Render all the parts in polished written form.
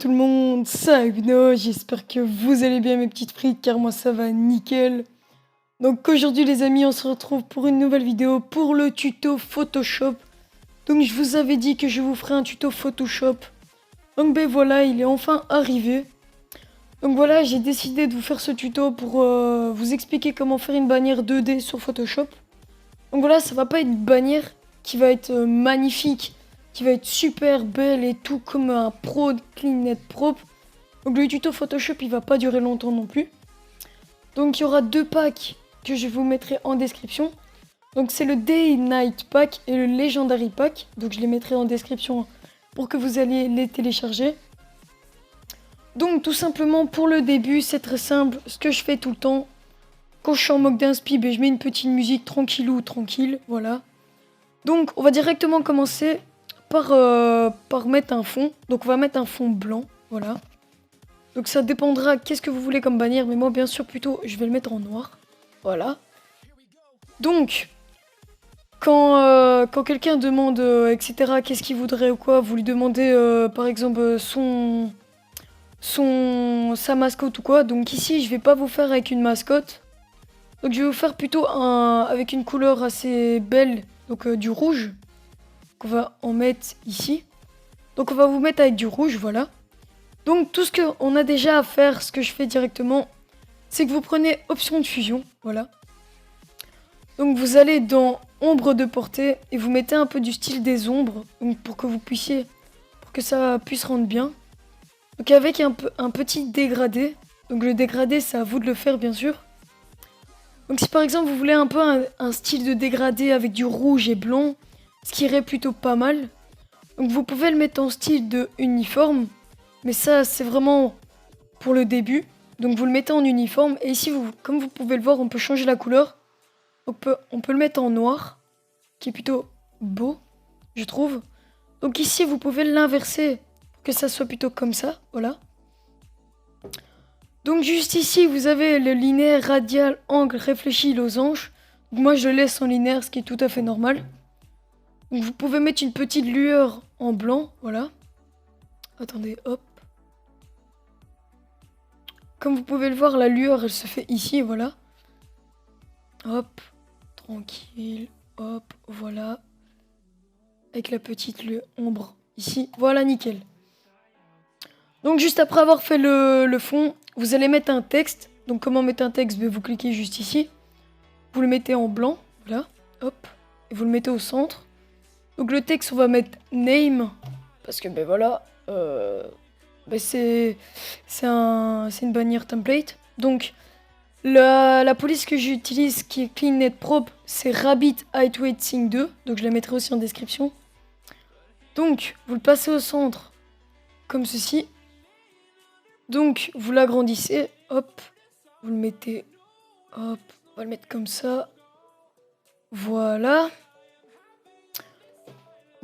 tout le monde, c'est Gno, j'espère que vous allez bien mes petites frites car moi ça va nickel. Donc aujourd'hui les amis on se retrouve pour une nouvelle vidéo pour le tuto Photoshop. Donc je vous avais dit que je vous ferai un tuto Photoshop. Donc ben voilà, il est enfin arrivé. Donc voilà, j'ai décidé de vous faire ce tuto pour vous expliquer comment faire une bannière 2D sur Photoshop. Donc voilà, ça va pas être une bannière qui va être magnifique, qui va être super belle et tout comme un pro de clean net propre. Donc le tuto Photoshop il va pas durer longtemps non plus. Donc il y aura deux packs que je vous mettrai en description. Donc c'est le Day Night Pack et le Legendary Pack. Donc je les mettrai en description pour que vous alliez les télécharger. Donc tout simplement pour le début c'est très simple. Ce que je fais tout le temps quand je suis en mode d'inspi, ben, je mets une petite musique tranquille, voilà. Donc on va directement commencer par mettre un fond. Donc on va mettre un fond blanc, voilà. Donc ça dépendra qu'est-ce que vous voulez comme bannière, mais moi bien sûr plutôt je vais le mettre en noir, voilà. Donc quand quelqu'un demande etc. qu'est-ce qu'il voudrait ou quoi, vous lui demandez par exemple sa mascotte ou quoi. Donc ici je vais pas vous faire avec une mascotte. Donc je vais vous faire plutôt avec une couleur assez belle, donc du rouge, qu'on va en mettre ici. Donc on va vous mettre avec du rouge, voilà. Donc tout ce qu'on a déjà à faire, ce que je fais directement, c'est que vous prenez option de fusion, voilà. Donc vous allez dans ombre de portée et vous mettez un peu du style des ombres, donc pour que ça puisse rendre bien. Donc avec un petit dégradé, donc le dégradé c'est à vous de le faire bien sûr. Donc si par exemple vous voulez un peu un style de dégradé avec du rouge et blanc, ce qui irait plutôt pas mal. Donc vous pouvez le mettre en style de uniforme, mais ça c'est vraiment pour le début. Donc vous le mettez en uniforme et ici comme vous pouvez le voir on peut changer la couleur. On peut le mettre en noir, qui est plutôt beau, je trouve. Donc ici vous pouvez l'inverser pour que ça soit plutôt comme ça, voilà. Donc juste ici, vous avez le linéaire, radial, angle, réfléchi, losange. Donc moi, je le laisse en linéaire, ce qui est tout à fait normal. Donc vous pouvez mettre une petite lueur en blanc, voilà. Attendez, hop. Comme vous pouvez le voir, la lueur, elle se fait ici, voilà. Hop, tranquille, hop, voilà. Avec la petite ombre ici, voilà, nickel. Donc juste après avoir fait le fond, vous allez mettre un texte. Donc comment mettre un texte? Vous cliquez juste ici. Vous le mettez en blanc, voilà, hop. Et vous le mettez au centre. Donc le texte, on va mettre name. Parce que ben voilà, c'est une bannière template. Donc la police que j'utilise qui est clean net propre, c'est Rabbit Height Sync 2. Donc je la mettrai aussi en description. Donc vous le passez au centre comme ceci. Donc vous l'agrandissez, hop, vous le mettez, hop, on va le mettre comme ça, voilà.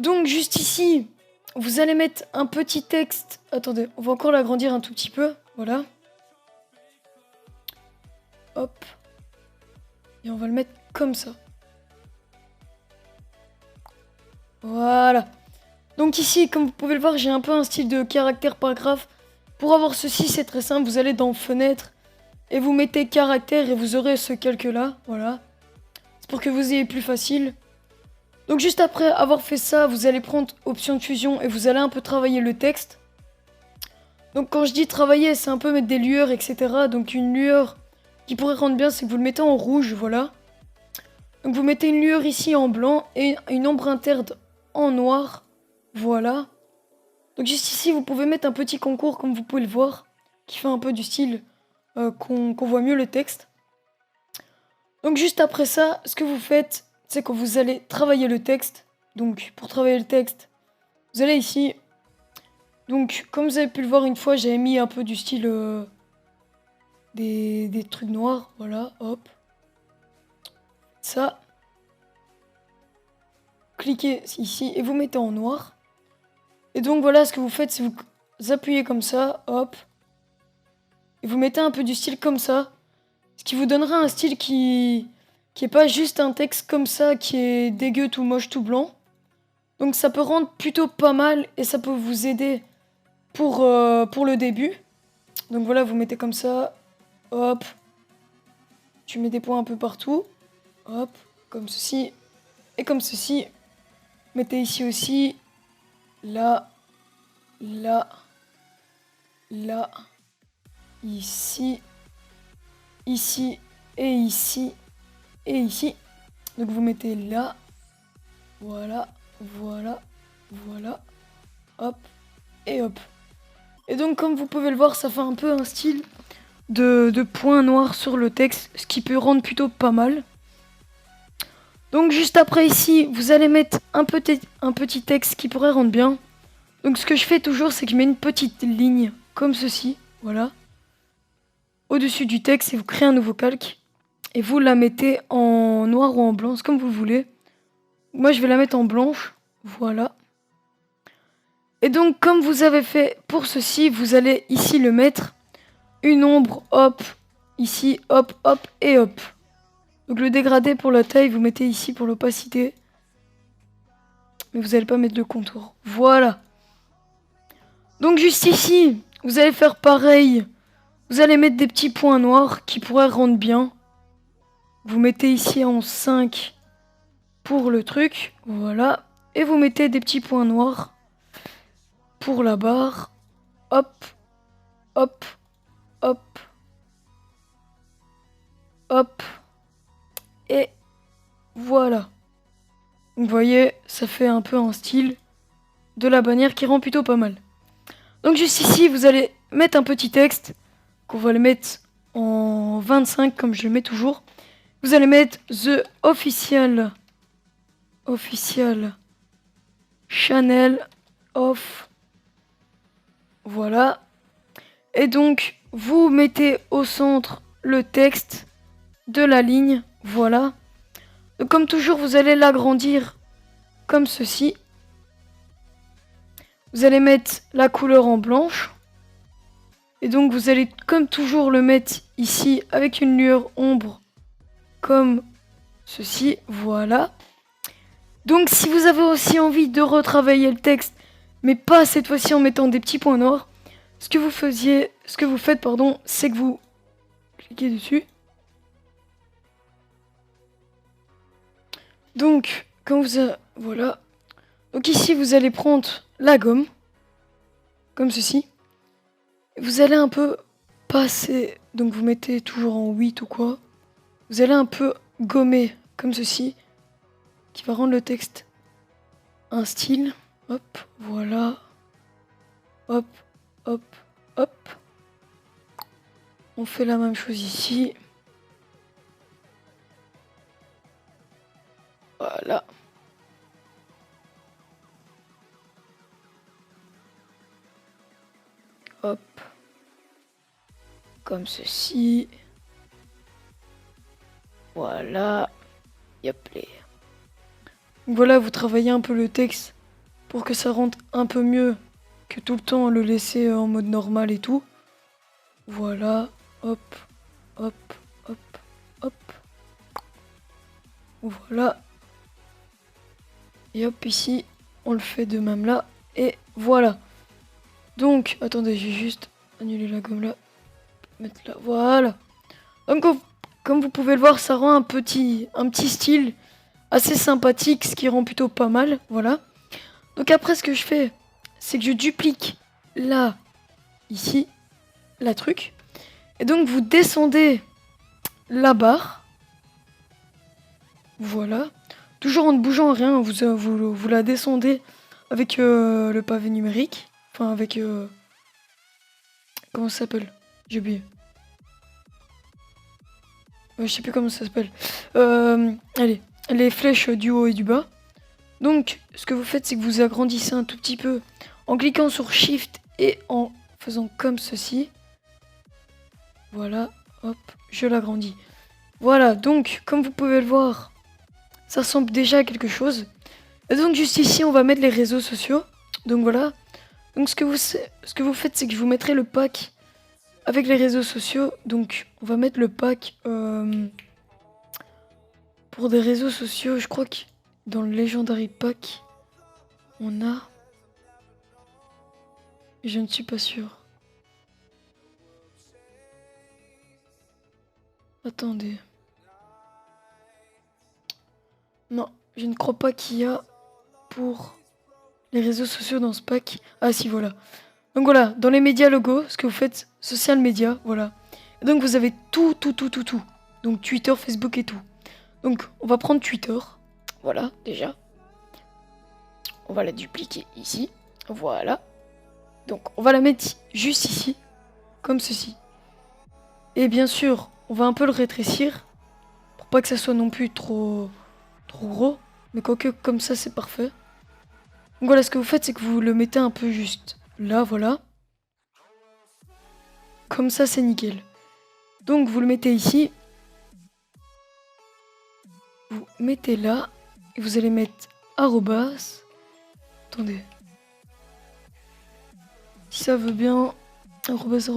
Donc juste ici, vous allez mettre un petit texte, attendez, on va encore l'agrandir un tout petit peu, voilà. Hop, et on va le mettre comme ça. Voilà. Donc ici, comme vous pouvez le voir, j'ai un peu un style de caractère paragraphe. Pour avoir ceci, c'est très simple, vous allez dans Fenêtre et vous mettez caractère et vous aurez ce calque-là, voilà. C'est pour que vous ayez plus facile. Donc juste après avoir fait ça, vous allez prendre option de fusion et vous allez un peu travailler le texte. Donc quand je dis travailler, c'est un peu mettre des lueurs, etc. Donc une lueur qui pourrait rendre bien, c'est que vous le mettez en rouge, voilà. Donc vous mettez une lueur ici en blanc et une ombre interne en noir, voilà. Donc juste ici, vous pouvez mettre un petit concours, comme vous pouvez le voir, qui fait un peu du style qu'on voit mieux le texte. Donc juste après ça, ce que vous faites, c'est que vous allez travailler le texte. Donc pour travailler le texte, vous allez ici. Donc comme vous avez pu le voir une fois, j'avais mis un peu du style des trucs noirs, voilà, hop. Ça. Cliquez ici et vous mettez en noir. Et donc voilà, ce que vous faites, c'est vous appuyez comme ça, hop. Et vous mettez un peu du style comme ça. Ce qui vous donnera un style qui est pas juste un texte comme ça, qui est dégueu, tout moche, tout blanc. Donc ça peut rendre plutôt pas mal et ça peut vous aider pour le début. Donc voilà, vous mettez comme ça. Hop. Tu mets des points un peu partout. Hop. Comme ceci. Et comme ceci. Mettez ici aussi. Là. Là. Là. Ici. Ici. Et ici. Et ici. Donc vous mettez là. Voilà. Voilà. Voilà. Hop. Et hop. Et donc comme vous pouvez le voir, ça fait un peu un style de points noirs sur le texte, ce qui peut rendre plutôt pas mal. Donc juste après ici, vous allez mettre un petit texte qui pourrait rendre bien. Donc ce que je fais toujours, c'est que je mets une petite ligne comme ceci, voilà, au-dessus du texte et vous créez un nouveau calque. Et vous la mettez en noir ou en blanc, c'est comme vous voulez. Moi je vais la mettre en blanche, voilà. Et donc comme vous avez fait pour ceci, vous allez ici le mettre. Une ombre, hop, ici, hop, hop et hop. Donc le dégradé pour la taille, vous mettez ici pour l'opacité. Mais vous n'allez pas mettre le contour. Voilà. Donc juste ici, vous allez faire pareil. Vous allez mettre des petits points noirs qui pourraient rendre bien. Vous mettez ici en 5 pour le truc. Voilà. Et vous mettez des petits points noirs pour la barre. Hop, hop, hop, hop. Et voilà. Vous voyez, ça fait un peu un style de la bannière qui rend plutôt pas mal. Donc juste ici, vous allez mettre un petit texte, qu'on va le mettre en 25 comme je le mets toujours. Vous allez mettre The Official Channel of... Voilà. Et donc, vous mettez au centre le texte de la ligne. Voilà. Donc, comme toujours, vous allez l'agrandir comme ceci. Vous allez mettre la couleur en blanche. Et donc vous allez comme toujours le mettre ici avec une lueur ombre comme ceci. Voilà. Donc si vous avez aussi envie de retravailler le texte, mais pas cette fois-ci en mettant des petits points noirs, ce que vous faites, c'est que vous cliquez dessus. Donc, voilà. Donc ici, vous allez prendre la gomme, comme ceci. Vous allez un peu passer, donc vous mettez toujours en 8 ou quoi. Vous allez un peu gommer, comme ceci, qui va rendre le texte un style. Hop, voilà. Hop, hop, hop. On fait la même chose ici. Voilà. Hop. Comme ceci. Voilà. Yop. Voilà, vous travaillez un peu le texte pour que ça rentre un peu mieux que tout le temps le laisser en mode normal et tout. Voilà. Hop, hop, hop, hop. Voilà. Et hop, ici, on le fait de même là. Et voilà. Donc, attendez, j'ai juste annulé la gomme là. Mettre là, voilà. Donc, comme vous pouvez le voir, ça rend un petit style assez sympathique, ce qui rend plutôt pas mal. Voilà. Donc après, ce que je fais, c'est que je duplique là, ici, la truc. Et donc, vous descendez la barre. Voilà. Toujours en ne bougeant rien, vous la descendez avec le pavé numérique. Enfin, avec... comment ça s'appelle? J'ai oublié. Je sais plus comment ça s'appelle. Allez, les flèches du haut et du bas. Donc, ce que vous faites, c'est que vous agrandissez un tout petit peu en cliquant sur Shift et en faisant comme ceci. Voilà, hop, je l'agrandis. Voilà, donc, comme vous pouvez le voir, ça ressemble déjà à quelque chose. Et donc, juste ici, on va mettre les réseaux sociaux. Donc, voilà. Donc, ce que vous faites, c'est que je vous mettrai le pack avec les réseaux sociaux. Donc, on va mettre le pack pour des réseaux sociaux. Je crois que dans le Legendary Pack, on a... Je ne suis pas sûr. Attendez. Non, je ne crois pas qu'il y a pour les réseaux sociaux dans ce pack. Ah si, voilà. Donc voilà, dans les médias logos, ce que vous faites, social media, voilà. Et donc vous avez tout. Donc Twitter, Facebook et tout. Donc on va prendre Twitter. Voilà, déjà. On va la dupliquer ici. Voilà. Donc on va la mettre juste ici. Comme ceci. Et bien sûr, on va un peu le rétrécir. Pour pas que ça soit non plus trop gros. Mais quoique comme ça c'est parfait. Donc voilà, ce que vous faites, c'est que vous le mettez un peu juste là, voilà. Comme ça c'est nickel. Donc vous le mettez ici. Vous mettez là. Et vous allez mettre arrobas. Attendez. Si ça veut bien. Arrobas.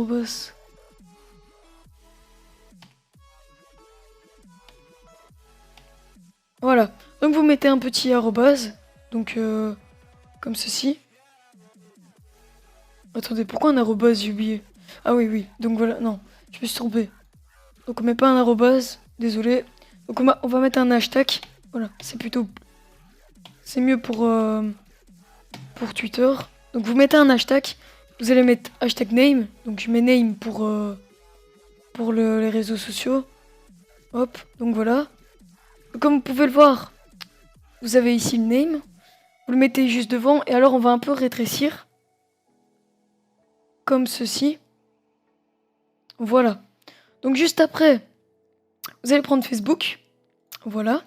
Voilà. Donc vous mettez un petit arrobase. Donc comme ceci. Attendez, pourquoi un arrobase, j'ai oublié. Ah oui. Donc voilà, non. Je me suis trompé. Donc on met pas un arrobase. Désolé. Donc on va mettre un hashtag. Voilà, c'est mieux pour Twitter. Donc vous mettez un hashtag. Vous allez mettre hashtag name. Donc je mets name pour les réseaux sociaux. Hop, donc voilà. Comme vous pouvez le voir, vous avez ici le name. Vous le mettez juste devant. Et alors on va un peu rétrécir. Comme ceci. Voilà. Donc juste après, vous allez prendre Facebook. Voilà.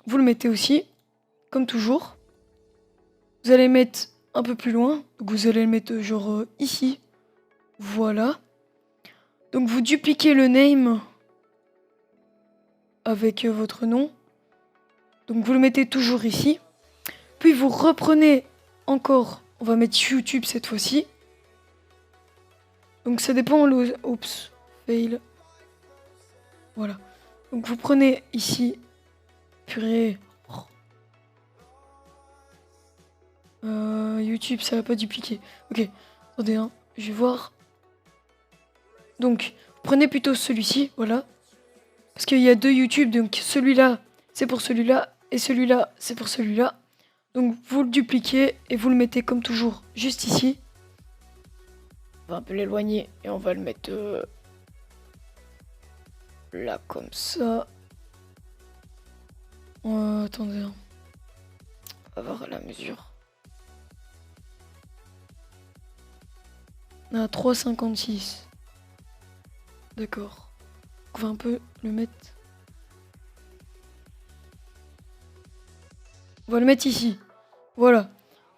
Vous le mettez aussi. Comme toujours. Vous allez mettre un peu plus loin. Donc vous allez le mettre genre ici. Voilà. Donc vous dupliquez le name avec votre nom. Donc vous le mettez toujours ici. Puis vous reprenez encore. On va mettre YouTube cette fois-ci. Donc ça dépend. Oups. Fail. Voilà. Donc vous prenez ici. Purée. YouTube, ça va pas dupliquer. Ok. Attendez, hein. Je vais voir. Donc, vous prenez plutôt celui-ci, voilà. Parce qu'il y a deux YouTube, donc celui-là, c'est pour celui-là, et celui-là, c'est pour celui-là. Donc, vous le dupliquez et vous le mettez comme toujours, juste ici. On va un peu l'éloigner et on va le mettre là, comme ça. Attendez, hein. On va voir la mesure. On a 3,56. D'accord. On va un peu le mettre. On va le mettre ici. Voilà.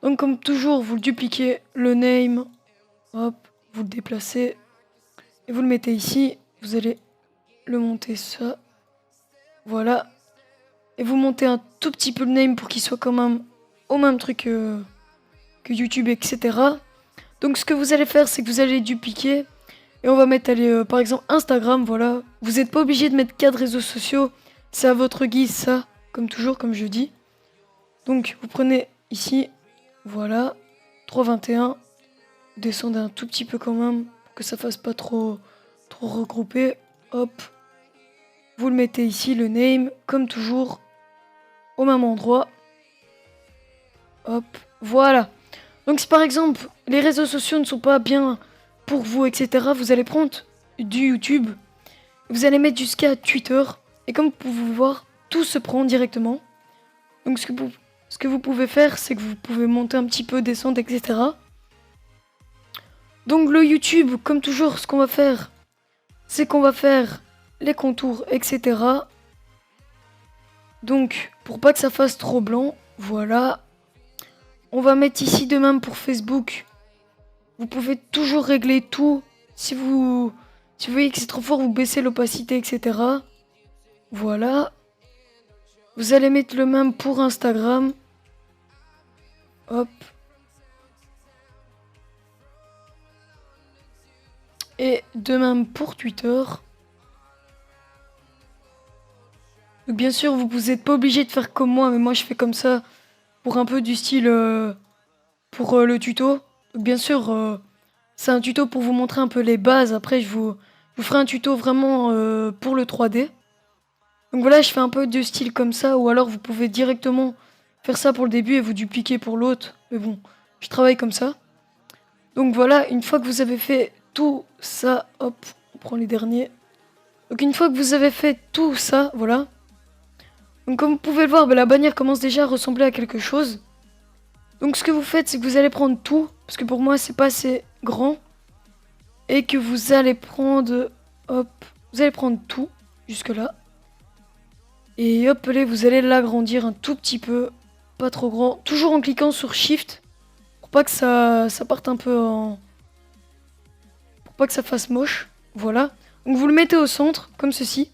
Donc comme toujours, vous le dupliquez, le name. Hop, vous le déplacez. Et vous le mettez ici. Vous allez le monter ça. Voilà. Et vous montez un tout petit peu le name pour qu'il soit quand même au même truc que YouTube, etc. Donc ce que vous allez faire, c'est que vous allez dupliquer. Et on va mettre, par exemple, Instagram, voilà. Vous n'êtes pas obligé de mettre 4 réseaux sociaux. C'est à votre guise, ça. Comme toujours, comme je dis. Donc, vous prenez ici, voilà, 3,21. Descendez un tout petit peu quand même, pour que ça fasse pas trop regroupé. Hop. Vous le mettez ici, le name, comme toujours, au même endroit. Hop, voilà. Donc si par exemple, les réseaux sociaux ne sont pas bien pour vous, etc., vous allez prendre du YouTube. Vous allez mettre jusqu'à Twitter. Et comme vous pouvez voir, tout se prend directement. Donc ce que vous pouvez faire, c'est que vous pouvez monter un petit peu, descendre, etc. Donc le YouTube, comme toujours, ce qu'on va faire, c'est qu'on va faire les contours, etc. Donc, pour pas que ça fasse trop blanc, voilà. On va mettre ici de même pour Facebook. Vous pouvez toujours régler tout. Si vous voyez que c'est trop fort, vous baissez l'opacité, etc. Voilà. Vous allez mettre le même pour Instagram. Hop. Et de même pour Twitter. Donc bien sûr, vous n'êtes pas obligé de faire comme moi, mais moi je fais comme ça pour un peu du style pour le tuto. Donc bien sûr, c'est un tuto pour vous montrer un peu les bases. Après, je vous ferai un tuto vraiment pour le 3D. Donc voilà, je fais un peu de style comme ça, ou alors vous pouvez directement faire ça pour le début et vous dupliquer pour l'autre. Mais bon, je travaille comme ça. Donc voilà, une fois que vous avez fait tout ça, hop, on prend les derniers. Donc une fois que vous avez fait tout ça, voilà. Donc comme vous pouvez le voir, la bannière commence déjà à ressembler à quelque chose. Donc ce que vous faites, c'est que vous allez prendre tout, parce que pour moi c'est pas assez grand. Et que vous allez prendre, hop, vous allez prendre tout, jusque là. Et hop, allez, vous allez l'agrandir un tout petit peu, pas trop grand. Toujours en cliquant sur Shift, pour pas que ça parte un peu en... Pour pas que ça fasse moche, voilà. Donc vous le mettez au centre, comme ceci.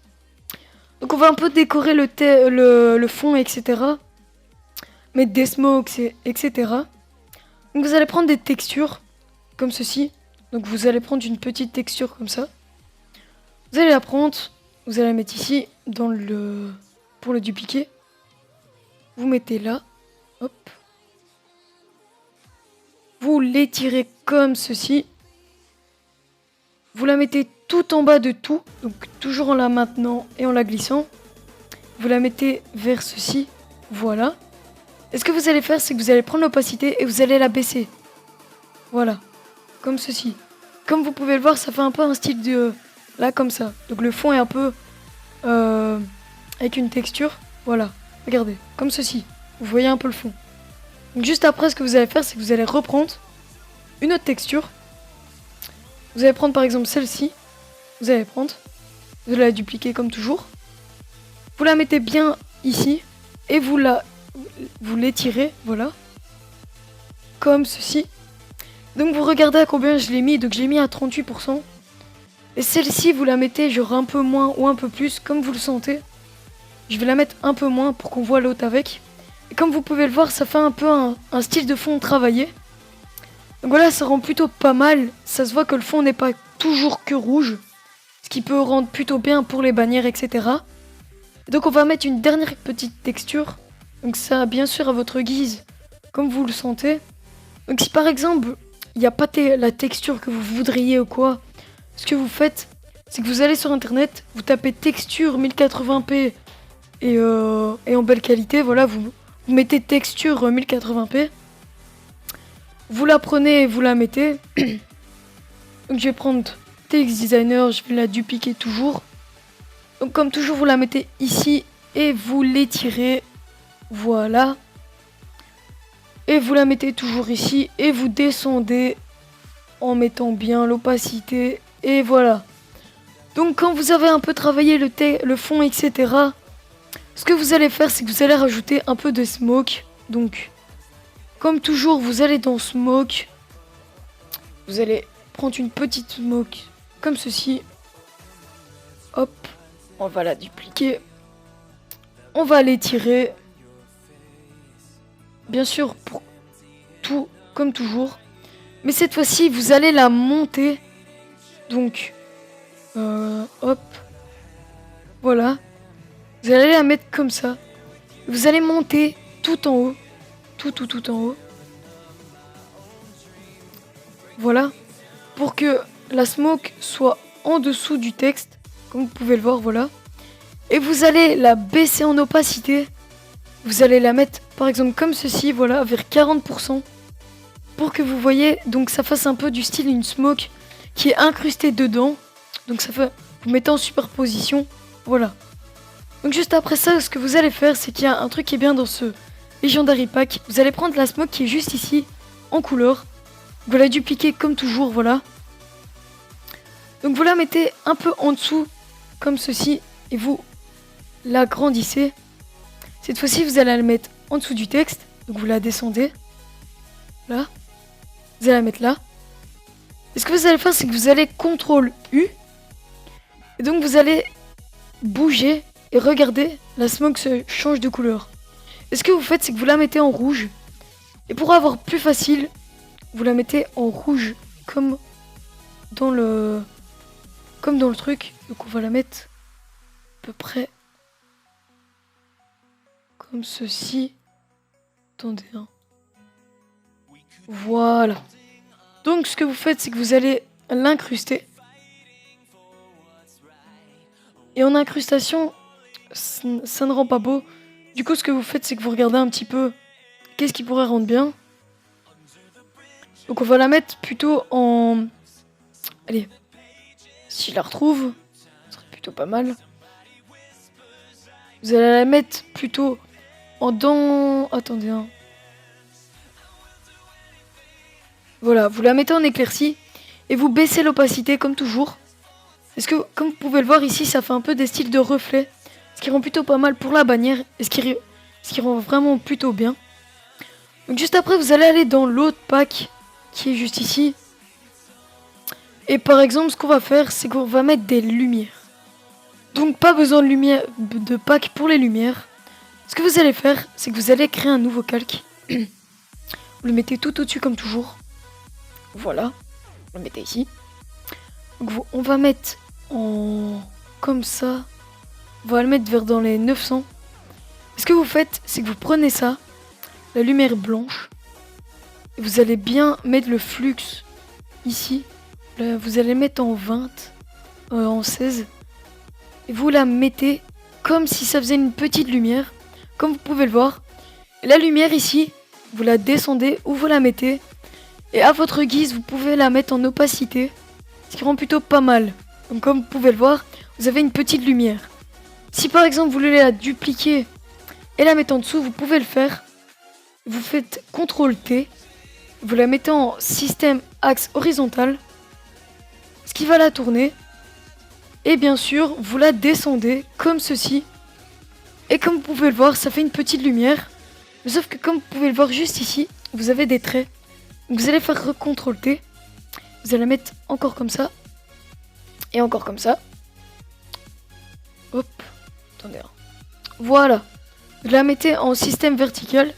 Donc on va un peu décorer le fond, etc. Mettre des smokes, etc. Donc vous allez prendre des textures, comme ceci. Donc vous allez prendre une petite texture comme ça. Vous allez la prendre, vous allez la mettre ici, dans le... pour le dupliquer. Vous mettez là, hop. Vous l'étirez comme ceci. Vous la mettez tout en bas de tout, donc toujours en la maintenant et en la glissant. Vous la mettez vers ceci, voilà. Et ce que vous allez faire, c'est que vous allez prendre l'opacité et vous allez la baisser. Voilà, comme ceci. Comme vous pouvez le voir, ça fait un peu un style de... Là, comme ça. Donc le fond est un peu... avec une texture, voilà. Regardez, comme ceci. Vous voyez un peu le fond. Donc juste après, ce que vous allez faire, c'est que vous allez reprendre une autre texture. Vous allez prendre par exemple celle-ci. Vous allez prendre. Vous allez la dupliquer comme toujours. Vous la mettez bien ici. Et vous l'étirez, voilà. Comme ceci. Donc vous regardez à combien je l'ai mis. Donc je l'ai mis à 38%. Et celle-ci, vous la mettez genre un peu moins ou un peu plus, comme vous le sentez. Je vais la mettre un peu moins pour qu'on voit l'autre avec. Et comme vous pouvez le voir, ça fait un peu un style de fond travaillé. Donc voilà, ça rend plutôt pas mal. Ça se voit que le fond n'est pas toujours que rouge. Ce qui peut rendre plutôt bien pour les bannières, etc. Et donc on va mettre une dernière petite texture. Donc ça, bien sûr, à votre guise, comme vous le sentez. Donc si par exemple, il n'y a pas la texture que vous voudriez ou quoi, ce que vous faites, c'est que vous allez sur internet, vous tapez texture 1080p et en belle qualité, voilà, vous mettez texture 1080p. Vous la prenez et vous la mettez. Donc je vais prendre TX Designer, je vais la dupliquer toujours. Donc comme toujours, vous la mettez ici et vous l'étirez. Voilà. Et vous la mettez toujours ici et vous descendez en mettant bien l'opacité. Et voilà. Donc quand vous avez un peu travaillé le fond, etc., ce que vous allez faire, c'est que vous allez rajouter un peu de smoke. Donc, comme toujours, vous allez dans smoke. Vous allez prendre une petite smoke comme ceci. Hop, on va la dupliquer. On va l'étirer. Bien sûr, pour tout, comme toujours. Mais cette fois-ci, vous allez la monter. Donc, hop. Voilà. Vous allez la mettre comme ça. Vous allez monter tout en haut. Tout en haut. Voilà. Pour que la smoke soit en dessous du texte. Comme vous pouvez le voir, voilà. Et vous allez la baisser en opacité. Vous allez la mettre, par exemple, comme ceci, voilà, vers 40%. Pour que vous voyez, donc ça fasse un peu du style une smoke qui est incrustée dedans. Donc ça fait, vous mettez en superposition. Voilà. Donc juste après ça, ce que vous allez faire, c'est qu'il y a un truc qui est bien dans ce Legendary Pack. Vous allez prendre la smoke qui est juste ici, en couleur. Vous la dupliquez comme toujours, voilà. Donc vous la mettez un peu en dessous, comme ceci, et vous l'agrandissez. Cette fois-ci, vous allez la mettre en dessous du texte. Donc vous la descendez. Là. Vous allez la mettre là. Et ce que vous allez faire, c'est que vous allez CTRL U. Et donc vous allez bouger et regarder, la smoke se change de couleur. Et ce que vous faites, c'est que vous la mettez en rouge. Et pour avoir plus facile, vous la mettez en rouge comme dans le truc. Donc on va la mettre à peu près comme ceci. Attendez, hein. Voilà. Donc ce que vous faites, c'est que vous allez l'incruster. Et en incrustation, ça ne rend pas beau. Du coup, ce que vous faites, c'est que vous regardez un petit peu qu'est-ce qui pourrait rendre bien. Donc on va la mettre plutôt en... Allez, si je la retrouve, ce serait plutôt pas mal. Vous allez la mettre plutôt en dans... Attendez, hein. Voilà, vous la mettez en éclaircie et vous baissez l'opacité comme toujours. Parce que, comme vous pouvez le voir ici, ça fait un peu des styles de reflets. Ce qui rend plutôt pas mal pour la bannière et ce qui rend vraiment plutôt bien. Donc juste après, vous allez aller dans l'autre pack qui est juste ici. Et par exemple, ce qu'on va faire, c'est qu'on va mettre des lumières. Donc pas besoin de lumière, de pack pour les lumières. Ce que vous allez faire, c'est que vous allez créer un nouveau calque. Vous le mettez tout au-dessus comme toujours. Voilà, vous le mettez ici. Donc on va mettre en... comme ça. On va le mettre vers dans les 900. Ce que vous faites, c'est que vous prenez ça, la lumière blanche, et vous allez bien mettre le flux ici. Là, vous allez mettre en 20, en 16. Et vous la mettez comme si ça faisait une petite lumière, comme vous pouvez le voir. Et la lumière ici, vous la descendez ou vous la mettez. Et à votre guise, vous pouvez la mettre en opacité, ce qui rend plutôt pas mal. Donc comme vous pouvez le voir, vous avez une petite lumière. Si par exemple vous voulez la dupliquer et la mettre en dessous, vous pouvez le faire. Vous faites CTRL-T, vous la mettez en système axe horizontal, ce qui va la tourner. Et bien sûr, vous la descendez comme ceci. Et comme vous pouvez le voir, ça fait une petite lumière. Sauf que comme vous pouvez le voir juste ici, vous avez des traits. Donc vous allez faire CTRL-T. Vous allez la mettre encore comme ça. Et encore comme ça. Hop. Attendez. Voilà. Vous la mettez en système vertical.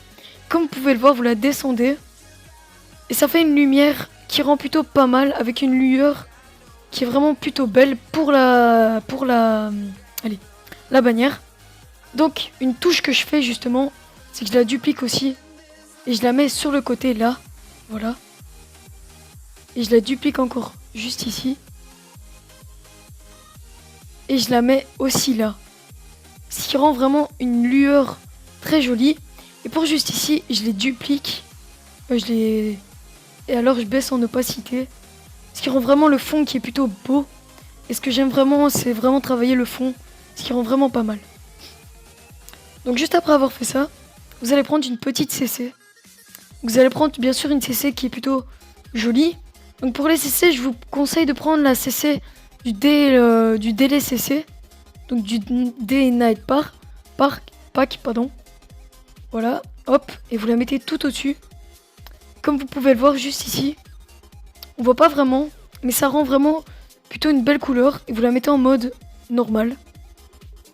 Comme vous pouvez le voir, vous la descendez. Et ça fait une lumière qui rend plutôt pas mal. Avec une lueur qui est vraiment plutôt belle pour la bannière. Donc une touche que je fais justement, c'est que je la duplique aussi. Et je la mets sur le côté là. Voilà. Et je la duplique encore juste ici. Et je la mets aussi là. Ce qui rend vraiment une lueur très jolie. Et pour juste ici, je les duplique. Et alors je baisse en opacité. Ce qui rend vraiment le fond qui est plutôt beau. Et ce que j'aime vraiment, c'est vraiment travailler le fond. Ce qui rend vraiment pas mal. Donc juste après avoir fait ça, vous allez prendre une petite CC. Vous allez prendre bien sûr une CC qui est plutôt jolie. Donc pour les CC, je vous conseille de prendre la CC du délai CC. Donc du Day Night Pack, pardon. Voilà, hop, et vous la mettez tout au-dessus. Comme vous pouvez le voir juste ici. On voit pas vraiment, mais ça rend vraiment plutôt une belle couleur. Et vous la mettez en mode normal.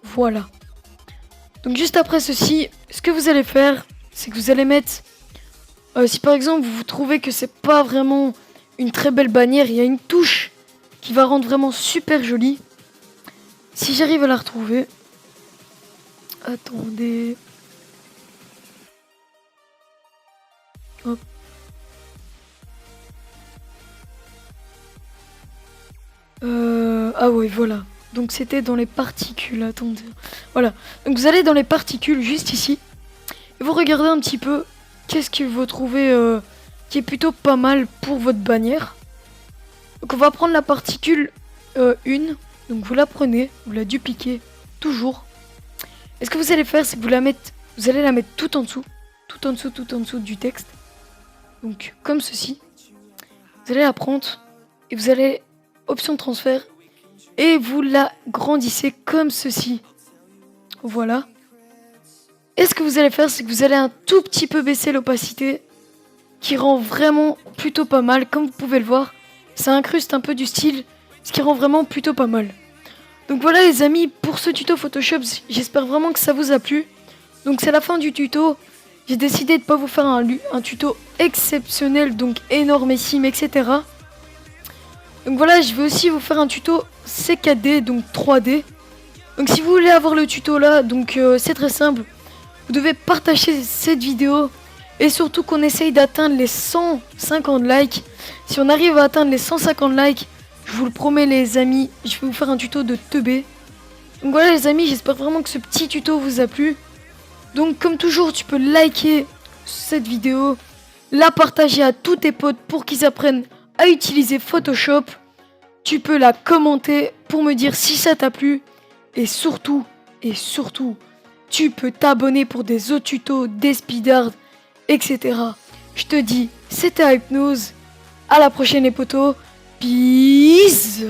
Voilà. Donc juste après ceci, ce que vous allez faire, c'est que vous allez mettre... si par exemple vous trouvez que c'est pas vraiment une très belle bannière, il y a une touche qui va rendre vraiment super jolie. Si j'arrive à la retrouver... Attendez... Hop. Ah ouais, voilà. Donc c'était dans les particules, attendez. Voilà. Donc vous allez dans les particules, juste ici. Et vous regardez un petit peu qu'est-ce que vous trouvez qui est plutôt pas mal pour votre bannière. Donc on va prendre la particule 1. Donc vous la prenez, vous la dupliquez toujours. Et ce que vous allez faire, c'est que vous allez la mettre tout en dessous. Tout en dessous du texte. Donc comme ceci. Vous allez la prendre et vous allez option transfert. Et vous la grandissez comme ceci. Voilà. Et ce que vous allez faire, c'est que vous allez un tout petit peu baisser l'opacité. Qui rend vraiment plutôt pas mal. Comme vous pouvez le voir, ça incruste un peu du style. Ce qui rend vraiment plutôt pas mal. Donc voilà les amis, pour ce tuto Photoshop, j'espère vraiment que ça vous a plu. Donc c'est la fin du tuto. J'ai décidé de ne pas vous faire un tuto exceptionnel, donc énormissime, etc. Donc voilà, je vais aussi vous faire un tuto CKD, donc 3D. Donc si vous voulez avoir le tuto là, donc c'est très simple. Vous devez partager cette vidéo et surtout qu'on essaye d'atteindre les 150 likes. Si on arrive à atteindre les 150 likes, je vous le promets les amis, je vais vous faire un tuto de teubé. Donc voilà les amis, j'espère vraiment que ce petit tuto vous a plu. Donc comme toujours, tu peux liker cette vidéo, la partager à tous tes potes pour qu'ils apprennent à utiliser Photoshop. Tu peux la commenter pour me dire si ça t'a plu. Et surtout, tu peux t'abonner pour des autres tutos, des speedards, etc. Je te dis, c'était Hypnose. À la prochaine les potos. Peace.